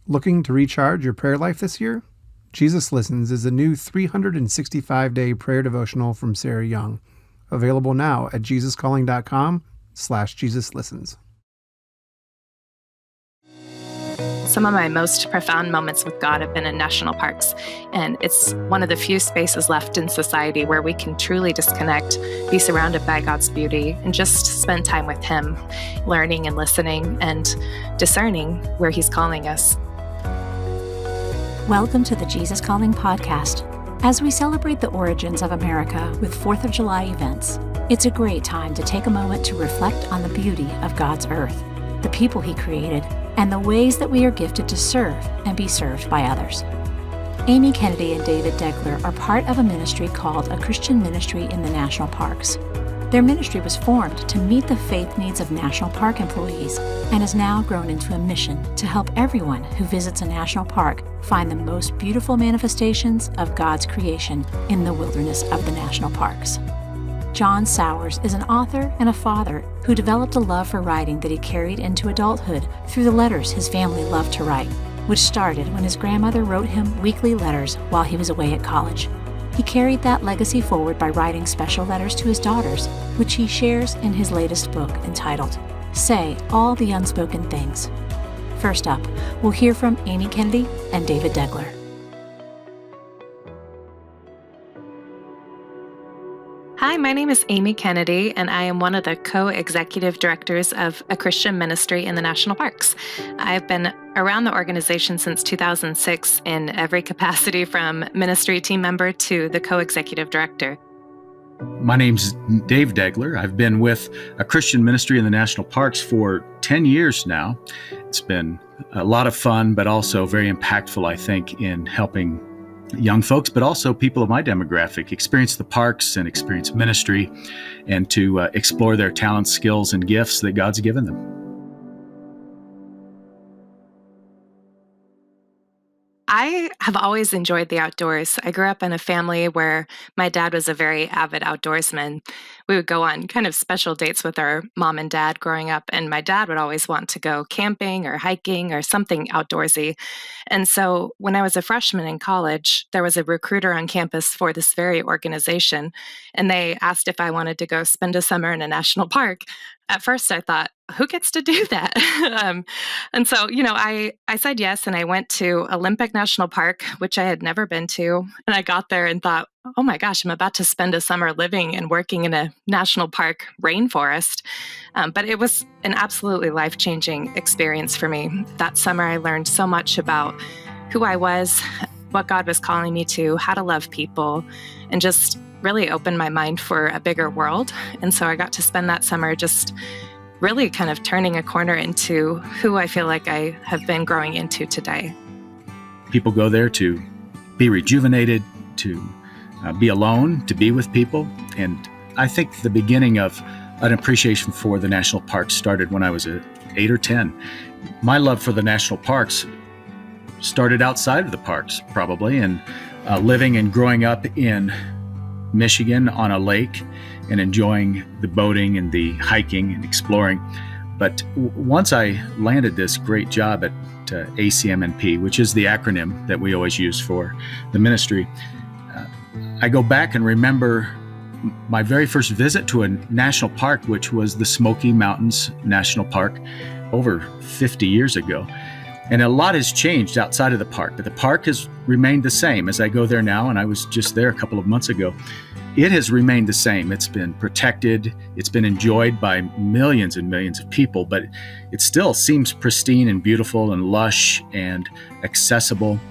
Looking to recharge your prayer life this year? Jesus Listens is a new 365-day prayer devotional from Sarah Young, available now at jesuscalling.com/jesuslistens. Some of my most profound moments with God have been in national parks, and it's one of the few spaces left in society where we can truly disconnect, be surrounded by God's beauty, and just spend time with Him, learning and listening and discerning where He's calling us. Welcome to the Jesus Calling podcast. As we celebrate the origins of America with 4th of July events, it's a great time to take a moment to reflect on the beauty of God's earth, the people He created, and the ways that we are gifted to serve and be served by others. Amy Kennedy and David Degler are part of a ministry called A Christian Ministry in the National Parks. Their ministry was formed to meet the faith needs of national park employees and has now grown into a mission to help everyone who visits a national park find the most beautiful manifestations of God's creation in the wilderness of the national parks. John Sowers is an author and a father who developed a love for writing that he carried into adulthood through the letters his family loved to write, which started when his grandmother wrote him weekly letters while he was away at college. He carried that legacy forward by writing special letters to his daughters, which he shares in his latest book entitled, Say All the Unspoken Things. First up, we'll hear from Amy Kennedy and David Degler. Hi, my name is Amy Kennedy, and I am one of the co-executive directors of A Christian Ministry in the National Parks. I've been around the organization since 2006 in every capacity from ministry team member to the co-executive director. My name's Dave Degler. I've been with A Christian Ministry in the National Parks for 10 years now. It's been a lot of fun, but also very impactful, I think, in helping young folks, but also people of my demographic, experience the parks and experience ministry and to explore their talents, skills, and gifts that God's given them. I have always enjoyed the outdoors. I grew up in a family where my dad was a very avid outdoorsman. We would go on kind of special dates with our mom and dad growing up, and my dad would always want to go camping or hiking or something outdoorsy. And so when I was a freshman in college, there was a recruiter on campus for this very organization, and they asked if I wanted to go spend a summer in a national park. At first, I thought, who gets to do that? And so, I said yes, and I went to Olympic National Park, which I had never been to. And I got there and thought, oh my gosh, I'm about to spend a summer living and working in a national park rainforest. But it was an absolutely life-changing experience for me. That summer, I learned so much about who I was, what God was calling me to, how to love people, and just really opened my mind for a bigger world. And so I got to spend that summer just really kind of turning a corner into who I feel like I have been growing into today. People go there to be rejuvenated, to be alone, to be with people. And I think the beginning of an appreciation for the national parks started when I was 8 or 10. My love for the national parks started outside of the parks, probably, and living and growing up in Michigan on a lake and enjoying the boating and the hiking and exploring. But once I landed this great job at ACMNP, which is the acronym that we always use for the ministry, I go back and remember my very first visit to a national park, which was the Smoky Mountains National Park over 50 years ago. And a lot has changed outside of the park, but the park has remained the same as I go there now, and I was just there a couple of months ago. It has remained the same. It's been protected. It's been enjoyed by millions and millions of people, but it still seems pristine and beautiful and lush and accessible.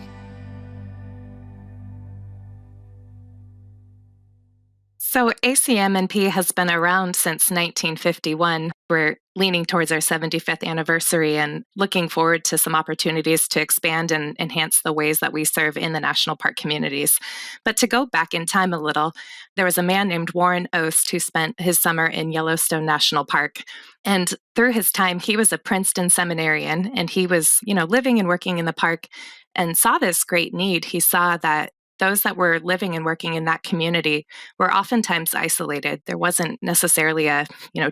So ACMNP has been around since 1951. We're leaning towards our 75th anniversary and looking forward to some opportunities to expand and enhance the ways that we serve in the national park communities. But to go back in time a little, there was a man named Warren Oast who spent his summer in Yellowstone National Park. And through his time, he was a Princeton seminarian, and he was, living and working in the park and saw this great need. He saw that those that were living and working in that community were oftentimes isolated. There wasn't necessarily a,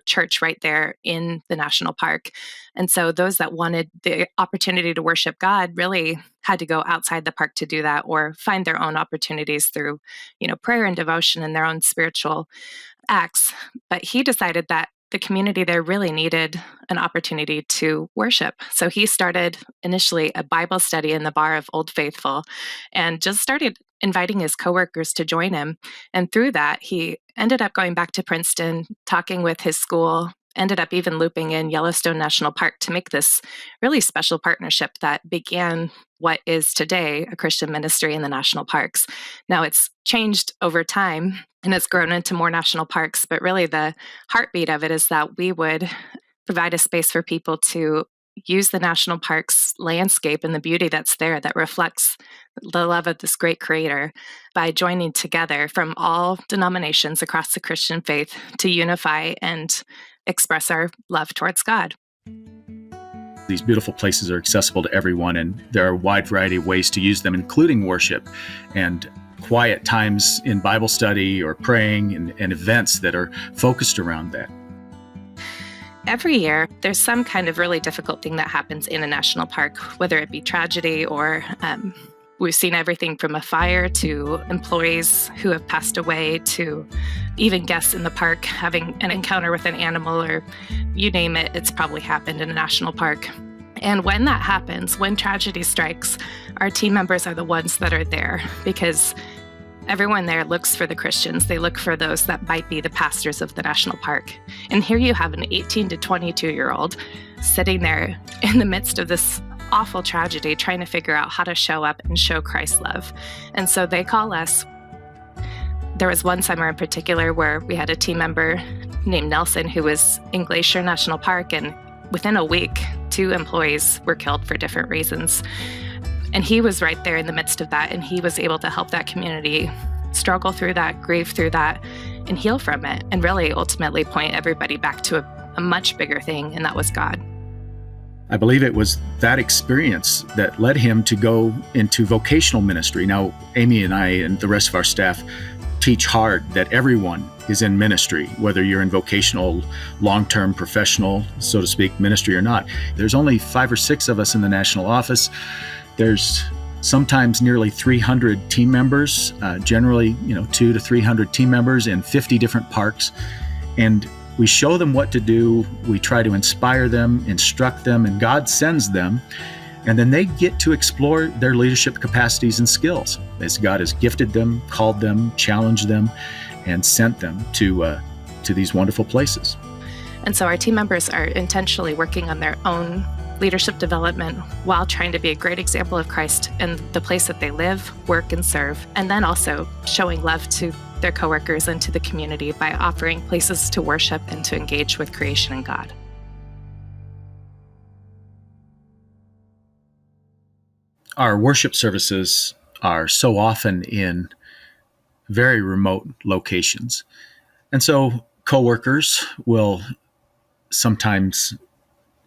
church right there in the national park. And so those that wanted the opportunity to worship God really had to go outside the park to do that, or find their own opportunities through, prayer and devotion and their own spiritual acts. But he decided that the community there really needed an opportunity to worship. So he started initially a Bible study in the bar of Old Faithful and just started inviting his coworkers to join him. And through that, he ended up going back to Princeton, talking with his school, ended up even looping in Yellowstone National Park to make this really special partnership that began what is today a Christian ministry in the national parks. Now it's changed over time and it's grown into more national parks, but really the heartbeat of it is that we would provide a space for people to use the national parks landscape and the beauty that's there that reflects the love of this great creator by joining together from all denominations across the Christian faith to unify and express our love towards God. These beautiful places are accessible to everyone, and there are a wide variety of ways to use them, including worship and quiet times in Bible study or praying and events that are focused around that. Every year, there's some kind of really difficult thing that happens in a national park, whether it be tragedy or we've seen everything from a fire to employees who have passed away to even guests in the park having an encounter with an animal, or you name it, it's probably happened in a national park. And when that happens, when tragedy strikes, our team members are the ones that are there because everyone there looks for the Christians. They look for those that might be the pastors of the national park. And here you have an 18 to 22-year-old sitting there in the midst of this awful tragedy, trying to figure out how to show up and show Christ's love. And so they call us. There was one summer in particular where we had a team member named Nelson who was in Glacier National Park, and within a week, 2 employees were killed for different reasons. And he was right there in the midst of that, and he was able to help that community struggle through that, grieve through that, and heal from it, and really ultimately point everybody back to a much bigger thing, and that was God. I believe it was that experience that led him to go into vocational ministry. Now, Amy and I and the rest of our staff teach hard that everyone is in ministry, whether you're in vocational, long-term, professional, so to speak, ministry or not. There's only 5 or 6 of us in the national office. There's sometimes nearly 300 team members, generally, 200 to 300 team members in 50 different parks. And we show them what to do. We try to inspire them, instruct them, and God sends them. And then they get to explore their leadership capacities and skills as God has gifted them, called them, challenged them, and sent them to these wonderful places. And so our team members are intentionally working on their own leadership development while trying to be a great example of Christ in the place that they live, work, and serve, and then also showing love to their coworkers and to the community by offering places to worship and to engage with creation and God. Our worship services are so often in very remote locations. And so coworkers will sometimes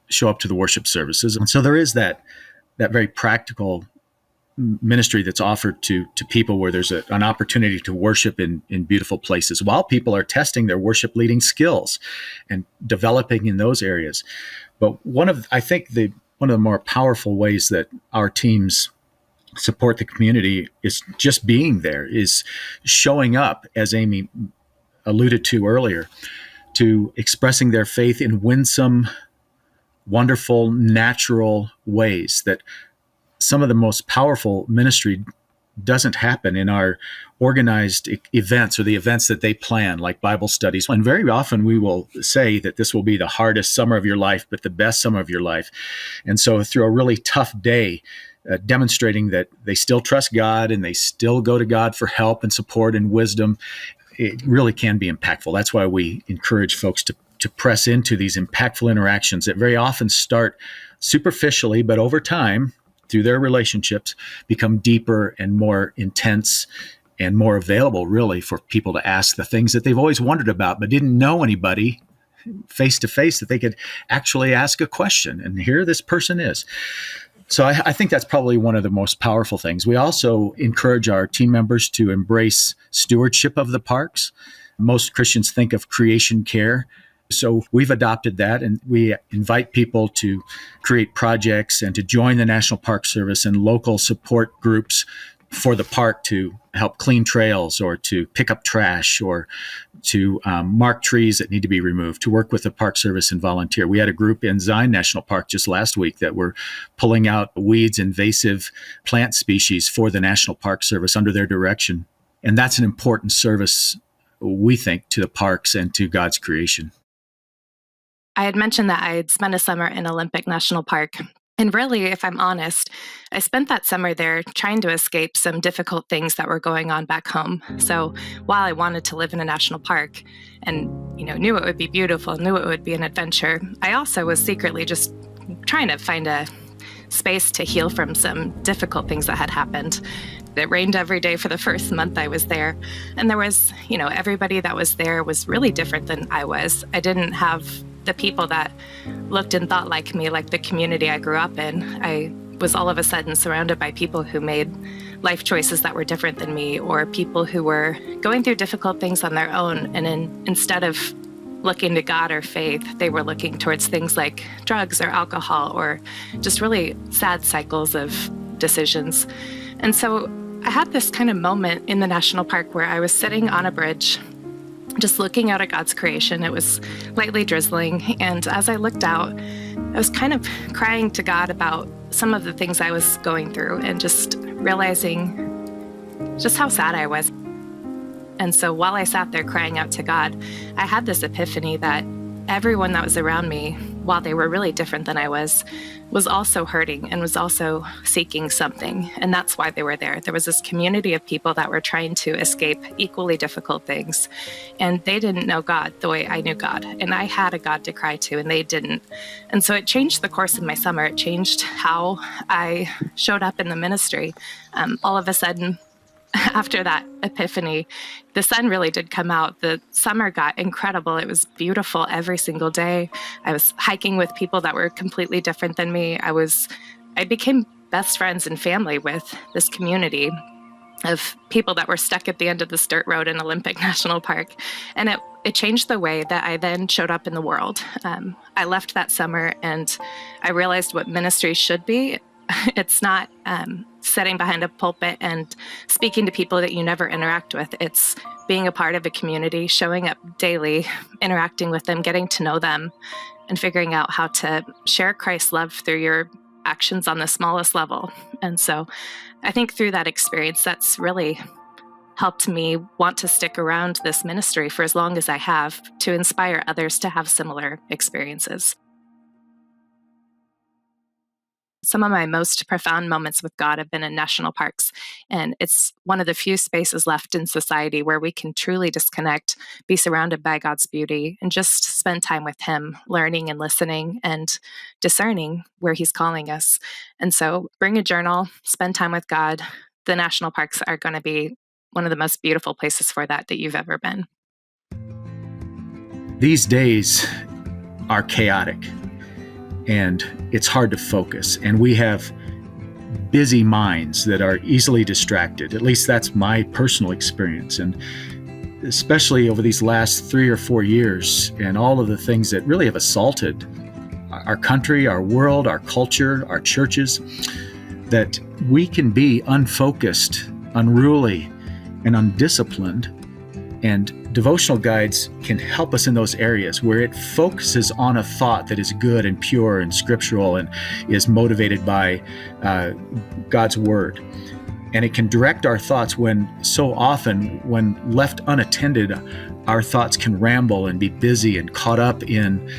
show up to the worship services. And so there is that very practical ministry that's offered to people where there's an opportunity to worship in beautiful places while people are testing their worship leading skills and developing in those areas. But one of the more powerful ways that our teams support the community is just being there, is showing up, as Amy alluded to earlier, to expressing their faith in winsome, wonderful, natural ways that some of the most powerful ministry doesn't happen in our organized events or the events that they plan, like Bible studies. And very often we will say that this will be the hardest summer of your life, but the best summer of your life. And so through a really tough day, demonstrating that they still trust God and they still go to God for help and support and wisdom, it really can be impactful. That's why we encourage folks to press into these impactful interactions that very often start superficially, but over time, through their relationships, become deeper and more intense and more available, really, for people to ask the things that they've always wondered about, but didn't know anybody face to face that they could actually ask a question. And here this person is. So I think that's probably one of the most powerful things. We also encourage our team members to embrace stewardship of the parks. Most Christians think of creation care. So we've adopted that, and we invite people to create projects and to join the National Park Service and local support groups for the park to help clean trails or to pick up trash or to mark trees that need to be removed, to work with the Park Service and volunteer. We had a group in Zion National Park just last week that were pulling out weeds, invasive plant species for the National Park Service under their direction. And that's an important service, we think, to the parks and to God's creation. I had mentioned that I had spent a summer in Olympic National Park. And really, if I'm honest, I spent that summer there trying to escape some difficult things that were going on back home. So while I wanted to live in a national park and, knew it would be beautiful, knew it would be an adventure, I also was secretly just trying to find a space to heal from some difficult things that had happened. It rained every day for the first month I was there. And there was, everybody that was there was really different than I was. I didn't have the people that looked and thought like me, like the community I grew up in. I was all of a sudden surrounded by people who made life choices that were different than me, or people who were going through difficult things on their own. And instead of looking to God or faith, they were looking towards things like drugs or alcohol or just really sad cycles of decisions. And so I had this kind of moment in the national park where I was sitting on a bridge just looking out at God's creation. It was lightly drizzling. And as I looked out, I was kind of crying to God about some of the things I was going through and just realizing just how sad I was. And so while I sat there crying out to God, I had this epiphany that everyone that was around me, while they were really different than I was also hurting and was also seeking something. And that's why they were there. There was this community of people that were trying to escape equally difficult things. And they didn't know God the way I knew God. And I had a God to cry to, and they didn't. And so it changed the course of my summer. It changed how I showed up in the ministry. All of a sudden, after that epiphany, the sun really did come out. The summer got incredible. It was beautiful every single day. I was hiking with people that were completely different than me. I became best friends and family with this community of people that were stuck at the end of this dirt road in Olympic National Park. And it changed the way that I then showed up in the world. I left that summer and I realized what ministry should be. It's not sitting behind a pulpit and speaking to people that you never interact with. It's being a part of a community, showing up daily, interacting with them, getting to know them, and figuring out how to share Christ's love through your actions on the smallest level. And so I think through that experience, that's really helped me want to stick around this ministry for as long as I have, to inspire others to have similar experiences. Some of my most profound moments with God have been in national parks, and it's one of the few spaces left in society where we can truly disconnect, be surrounded by God's beauty, and just spend time with Him, learning and listening and discerning where He's calling us. And so bring a journal, spend time with God. The national parks are going to be one of the most beautiful places for that you've ever been. These days are chaotic. And it's hard to focus. And we have busy minds that are easily distracted. At least that's my personal experience. And especially over these last 3 or 4 years and all of the things that really have assaulted our country, our world, our culture, our churches, that we can be unfocused, unruly, and undisciplined. And devotional guides can help us in those areas where it focuses on a thought that is good and pure and scriptural and is motivated by God's word. And it can direct our thoughts when so often, when left unattended, our thoughts can ramble and be busy and caught up in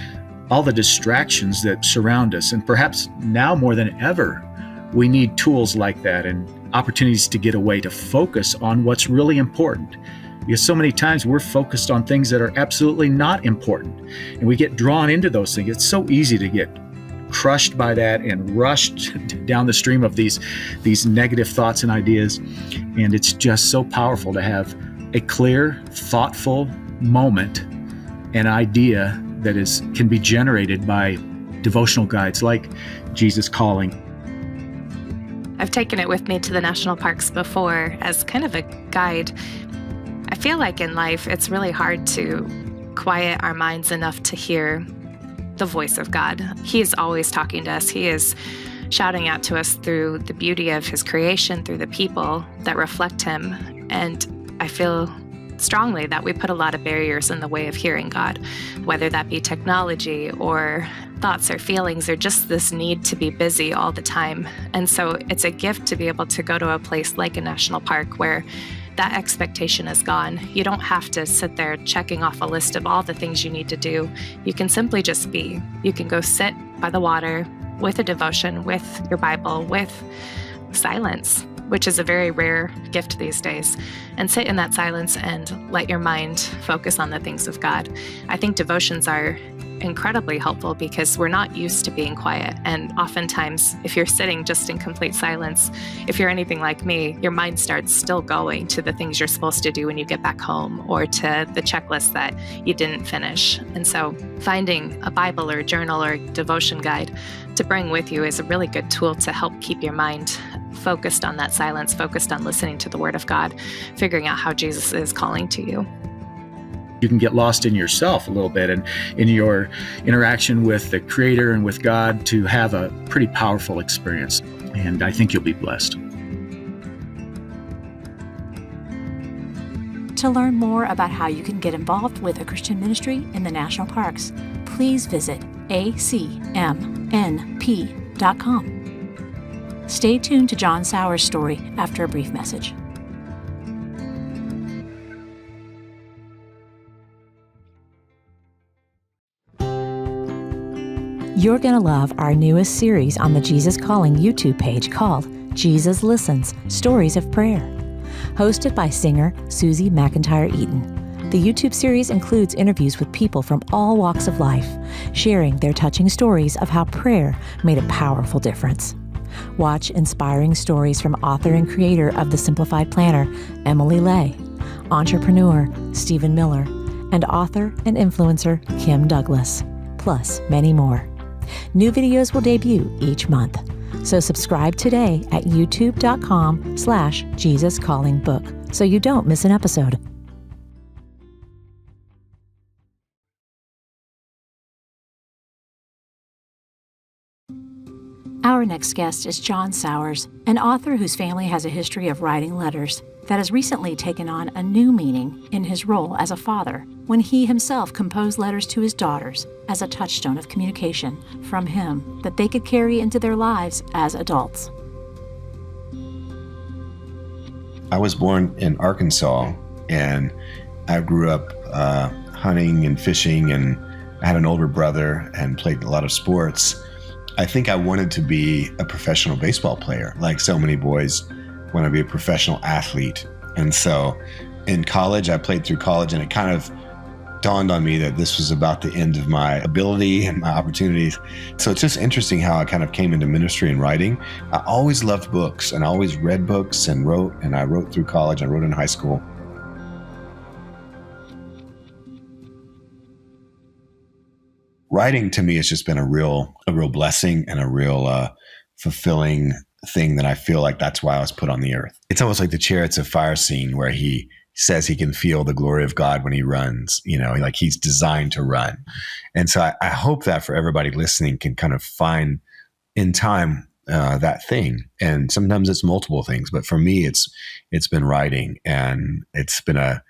all the distractions that surround us. And perhaps now more than ever, we need tools like that and opportunities to get away, to focus on what's really important. Because so many times we're focused on things that are absolutely not important, and we get drawn into those things. It's so easy to get crushed by that and rushed down the stream of these negative thoughts and ideas. And it's just so powerful to have a clear, thoughtful moment, an idea that can be generated by devotional guides like Jesus Calling. I've taken it with me to the national parks before as kind of a guide. I feel like in life, it's really hard to quiet our minds enough to hear the voice of God. He is always talking to us. He is shouting out to us through the beauty of his creation, through the people that reflect him. And I feel strongly that we put a lot of barriers in the way of hearing God, whether that be technology or thoughts or feelings or just this need to be busy all the time. And so it's a gift to be able to go to a place like a national park where that expectation is gone. You don't have to sit there checking off a list of all the things you need to do. You can simply just be. You can go sit by the water with a devotion, with your Bible, with silence, which is a very rare gift these days, and sit in that silence and let your mind focus on the things of God. I think devotions are incredibly helpful because we're not used to being quiet. And oftentimes, if you're sitting just in complete silence, if you're anything like me, your mind starts still going to the things you're supposed to do when you get back home or to the checklist that you didn't finish. And so finding a Bible or a journal or a devotion guide to bring with you is a really good tool to help keep your mind focused on that silence, focused on listening to the Word of God, figuring out how Jesus is calling to you. You can get lost in yourself a little bit and in your interaction with the Creator and with God to have a pretty powerful experience. And I think you'll be blessed. To learn more about how you can get involved with a Christian ministry in the national parks, please visit acmnp.com. Stay tuned to John Sowers' story after a brief message. You're going to love our newest series on the Jesus Calling YouTube page called Jesus Listens, Stories of Prayer. Hosted by singer Susie McIntyre Eaton, the YouTube series includes interviews with people from all walks of life, sharing their touching stories of how prayer made a powerful difference. Watch inspiring stories from author and creator of The Simplified Planner, Emily Lay, entrepreneur Stephen Miller, and author and influencer Kim Douglas, plus many more. New videos will debut each month, so subscribe today at youtube.com/JesusCallingBook so you don't miss an episode. Our next guest is John Sowers, an author whose family has a history of writing letters that has recently taken on a new meaning in his role as a father, when he himself composed letters to his daughters as a touchstone of communication from him that they could carry into their lives as adults. I was born in Arkansas, and I grew up hunting and fishing, and I had an older brother and played a lot of sports. I think I wanted to be a professional baseball player, like so many boys want to be a professional athlete. And so in college, I played through college, and it kind of dawned on me that this was about the end of my ability and my opportunities. So it's just interesting how I kind of came into ministry and writing. I always loved books and I always read books and wrote, and I wrote through college, I wrote in high school. Writing to me has just been a real blessing and a real fulfilling thing that I feel like that's why I was put on the earth. It's almost like the Chariots of Fire scene where he says he can feel the glory of God when he runs, like he's designed to run. And so I hope that for everybody listening can kind of find in time that thing. And sometimes it's multiple things, but for me, it's been writing, and it's been a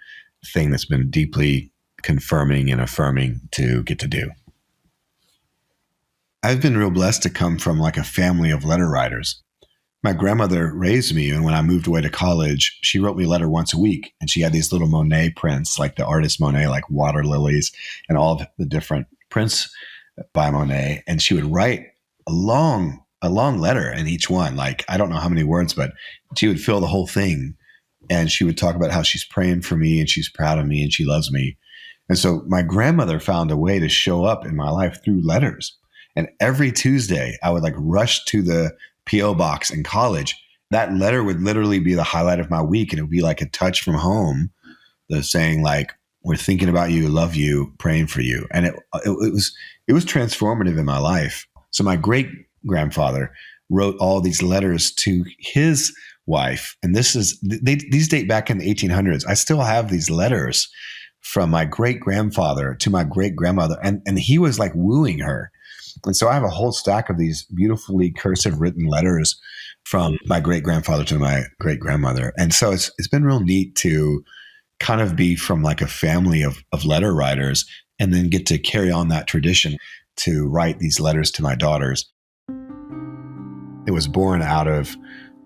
thing that's been deeply confirming and affirming to get to do. I've been real blessed to come from like a family of letter writers. My grandmother raised me, and when I moved away to college, she wrote me a letter once a week, and she had these little Monet prints, like the artist Monet, like water lilies and all of the different prints by Monet. And she would write a long letter in each one. Like, I don't know how many words, but she would fill the whole thing. And she would talk about how she's praying for me and she's proud of me and she loves me. And so my grandmother found a way to show up in my life through letters. And every Tuesday I would like rush to the P.O. box in college. That letter would literally be the highlight of my week. And it would be like a touch from home, the saying like, we're thinking about you, love you, praying for you. And it was transformative in my life. So my great grandfather wrote all these letters to his wife. And these date back in the 1800s. I still have these letters from my great-grandfather to my great-grandmother. And he was like wooing her. And so I have a whole stack of these beautifully cursive written letters from my great-grandfather to my great-grandmother. And so it's been real neat to kind of be from like a family of letter writers and then get to carry on that tradition to write these letters to my daughters. It was born out of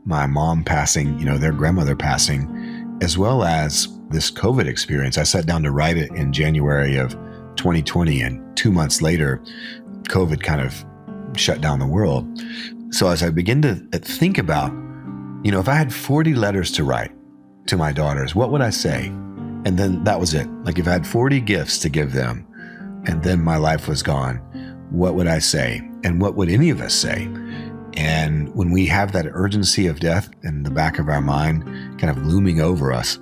my mom passing, their grandmother passing, as well as this COVID experience. I sat down to write it in January of 2020, and 2 months later, COVID kind of shut down the world. So as I begin to think about, if I had 40 letters to write to my daughters, what would I say? And then that was it. Like if I had 40 gifts to give them and then my life was gone, what would I say? And what would any of us say? And when we have that urgency of death in the back of our mind kind of looming over us,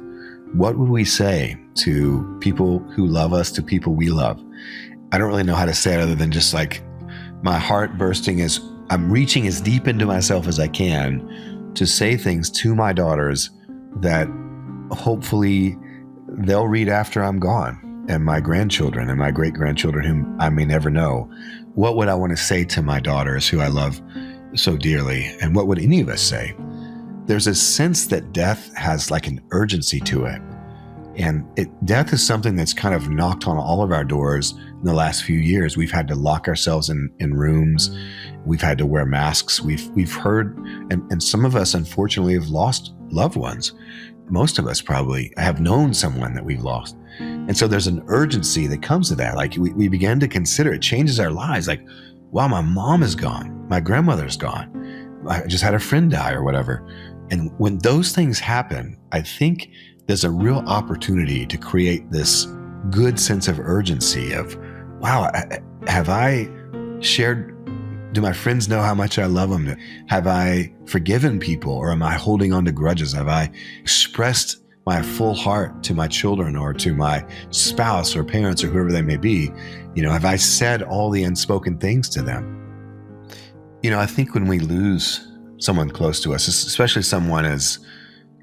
what would we say to people who love us, to people we love? I don't really know how to say it other than just like my heart bursting as I'm reaching as deep into myself as I can to say things to my daughters that hopefully they'll read after I'm gone, and my grandchildren and my great-grandchildren whom I may never know. What would I want to say to my daughters who I love so dearly? And what would any of us say? There's a sense that death has like an urgency to it. And death is something that's kind of knocked on all of our doors in the last few years. We've had to lock ourselves in rooms. We've had to wear masks. We've heard, and some of us unfortunately have lost loved ones. Most of us probably have known someone that we've lost. And so there's an urgency that comes to that. Like we began to consider, it changes our lives. Like, wow, my mom is gone. My grandmother's gone. I just had a friend die or whatever. And when those things happen, I think there's a real opportunity to create this good sense of urgency of, wow, have I shared, do my friends know how much I love them? Have I forgiven people, or am I holding on to grudges? Have I expressed my full heart to my children or to my spouse or parents or whoever they may be? Have I said all the unspoken things to them? I think when we lose someone close to us, especially someone as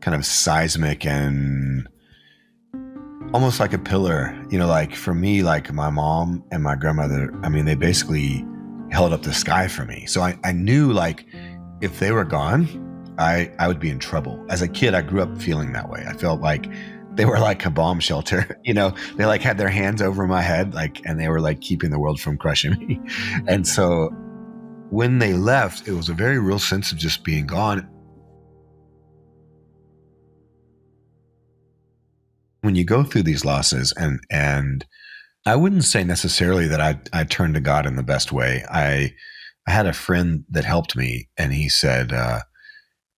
kind of seismic and almost like a pillar, like for me, like my mom and my grandmother, they basically held up the sky for me. So I knew like if they were gone, I would be in trouble. As a kid, I grew up feeling that way. I felt like they were like a bomb shelter, they like had their hands over my head, and they were like keeping the world from crushing me. And so when they left, it was a very real sense of just being gone. When you go through these losses, and I wouldn't say necessarily that I turned to God in the best way. I had a friend that helped me, and he said,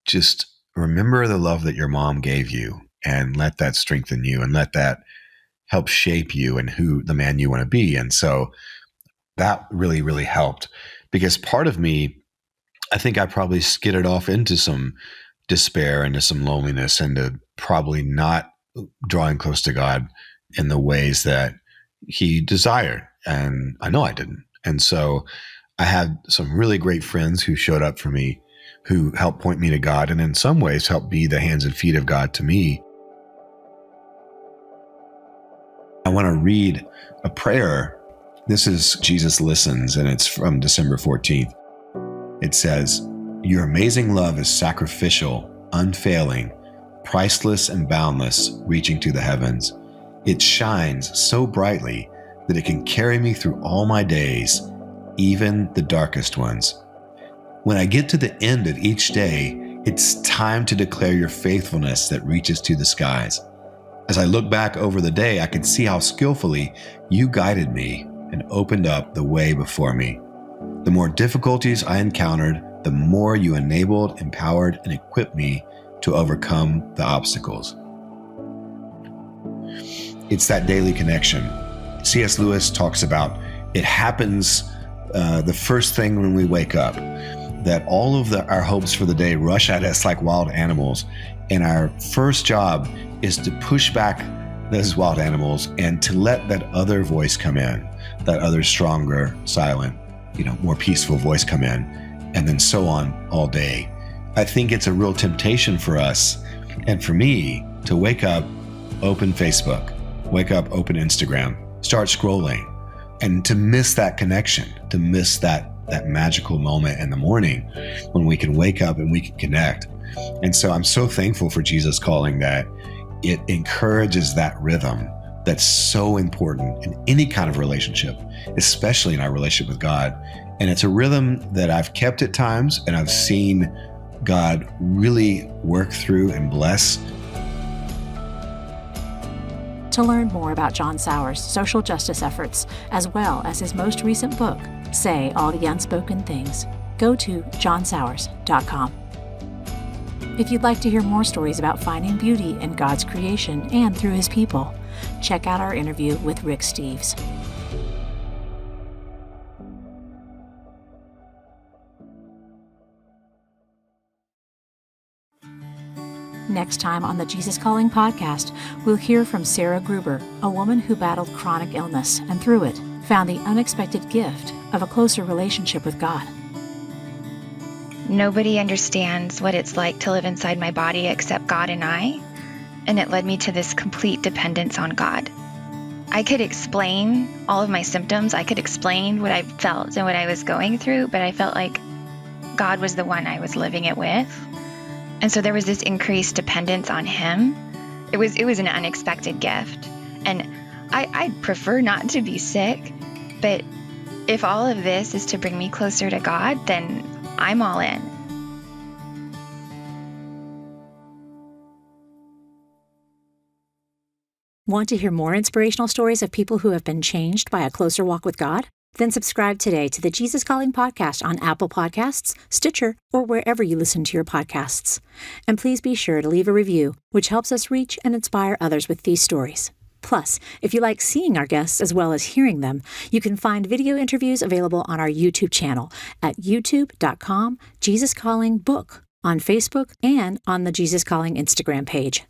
just remember the love that your mom gave you, and let that strengthen you, and let that help shape you and who the man you want to be. And so that really, really helped, because part of me, I think I probably skidded off into some despair, into some loneliness, into probably not drawing close to God in the ways that he desired. And I know I didn't. And so I had some really great friends who showed up for me, who helped point me to God, and in some ways helped be the hands and feet of God to me. I want to read a prayer. This is Jesus Listens, and it's from December 14th. It says, "Your amazing love is sacrificial, unfailing, priceless and boundless, reaching to the heavens. It shines so brightly that it can carry me through all my days, even the darkest ones. When I get to the end of each day, it's time to declare your faithfulness that reaches to the skies. As I look back over the day, I can see how skillfully you guided me and opened up the way before me. The more difficulties I encountered, the more you enabled, empowered, and equipped me to overcome the obstacles." It's that daily connection. C.S. Lewis talks about it happens the first thing when we wake up, that all of our hopes for the day rush at us like wild animals. And our first job is to push back those wild animals and to let that other voice come in, that other stronger, silent, more peaceful voice come in and then so on all day. I think it's a real temptation for us and for me to wake up, open Facebook, wake up, open Instagram, start scrolling, and to miss that connection, to miss that magical moment in the morning when we can wake up and we can connect. And so I'm so thankful for Jesus calling, that it encourages that rhythm that's so important in any kind of relationship, especially in our relationship with God. And it's a rhythm that I've kept at times, and I've seen God really work through and bless. To learn more about John Sowers' social justice efforts, as well as his most recent book, Say All the Unspoken Things, go to johnsowers.com. If you'd like to hear more stories about finding beauty in God's creation and through His people, check out our interview with Rick Steves. Next time on the Jesus Calling podcast, we'll hear from Sarah Gruber, a woman who battled chronic illness and through it found the unexpected gift of a closer relationship with God. Nobody understands what it's like to live inside my body except God and I, and it led me to this complete dependence on God. I could explain all of my symptoms, I could explain what I felt and what I was going through, but I felt like God was the one I was living it with. And so there was this increased dependence on Him. It was an unexpected gift. And I'd prefer not to be sick, but if all of this is to bring me closer to God, then I'm all in. Want to hear more inspirational stories of people who have been changed by a closer walk with God? Then subscribe today to the Jesus Calling podcast on Apple Podcasts, Stitcher, or wherever you listen to your podcasts. And please be sure to leave a review, which helps us reach and inspire others with these stories. Plus, if you like seeing our guests as well as hearing them, you can find video interviews available on our YouTube channel at youtube.com/JesusCallingBook, on Facebook, and on the Jesus Calling Instagram page.